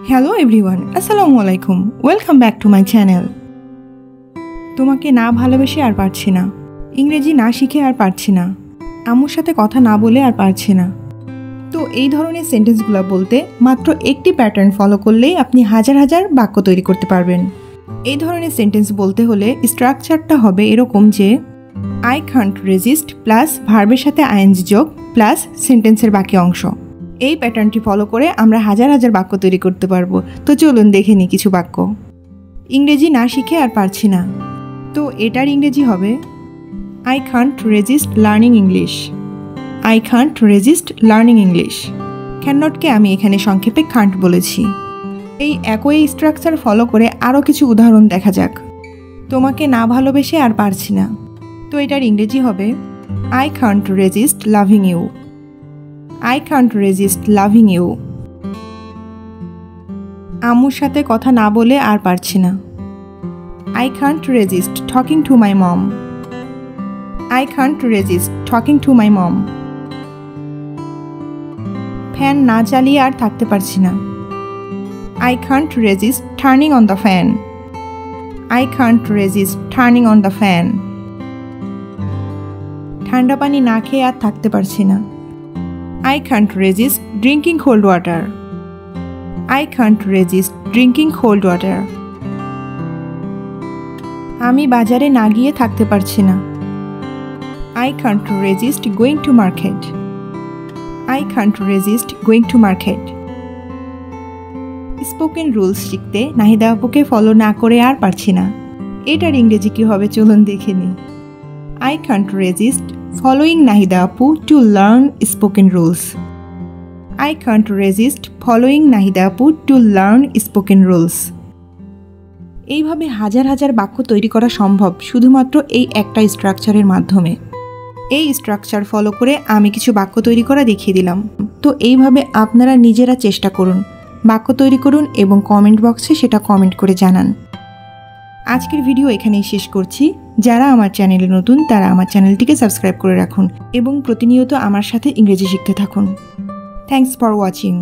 Hello everyone, আসসালামু আলাইকুম। Welcome back to my channel. তোমাকে না ভালোবেসে আর পারছি না, ইংরেজি না শিখে আর পারছি না, আম্মুর সাথে কথা না বলে আর পারছি না। তো এই ধরনের সেন্টেন্সগুলো বলতে মাত্র একটি প্যাটার্ন ফলো করলেই আপনি হাজার হাজার বাক্য তৈরি করতে পারবেন। এই ধরনের সেন্টেন্স বলতে হলে স্ট্রাকচারটা হবে এরকম যে আই কান্ট রেজিস্ট প্লাস ভার্বের সাথে আইএনজি যোগ প্লাস সেন্টেন্সের বাকি অংশ। এই প্যাটার্নটি ফলো করে আমরা হাজার হাজার বাক্য তৈরি করতে পারবো। তো চলুন দেখে নিই কিছু বাক্য। ইংরেজি না শিখে আর পারছি না, তো এটার ইংরেজি হবে I can't resist learning English. I can't resist learning English. ক্যানটকে আমি এখানে সংক্ষেপে কান্ট বলেছি। এই একই স্ট্রাকচার ফলো করে আরও কিছু উদাহরণ দেখা যাক। তোমাকে না ভালোবেসে আর পারছি না, তো এটার ইংরেজি হবে I can't resist loving you. I can't resist loving you. আম্মুর সাথে কথা না বলে আর পারছি না। I can't resist talking to my mom. I can't resist talking to my mom. Fan না চালিয়ে আর থাকতে পারছি না। I can't resist turning on the fan. I can't resist turning on the fan. ঠান্ডা পানি না খেয়ে আর থাকতে পারছি না। I can't resist drinking cold water. I can't resist drinking cold water. আমি বাজারে না গিয়ে থাকতে পারছি না। I can't resist going to market. I can't resist going to market. Spoken rules শিখতে নাহিদা আপুকে ফলো না করে আর পারছি না। এটার ইংরেজি কি হবে চলুন দেখে নিই। I can't resist following Nahida Apu to learn spoken rules. I can't resist following Nahida Apu to learn spoken rules. এইভাবে হাজার হাজার বাক্য তৈরি করা সম্ভব শুধুমাত্র এই একটা স্ট্রাকচারের মাধ্যমে। এই স্ট্রাকচার ফলো করে আমি কিছু বাক্য তৈরি করা দেখিয়ে দিলাম। তো এইভাবে আপনারা নিজেরা চেষ্টা করুন, বাক্য তৈরি করুন এবং কমেন্ট বক্সে সেটা কমেন্ট করে জানান। আজকের ভিডিও এখানেই শেষ করছি। যারা আমার চ্যানেলে নতুন তারা আমার চ্যানেলটিকে সাবস্ক্রাইব করে রাখুন এবং প্রতিনিয়ত আমার সাথে ইংরেজি শিখতে থাকুন। Thanks for watching.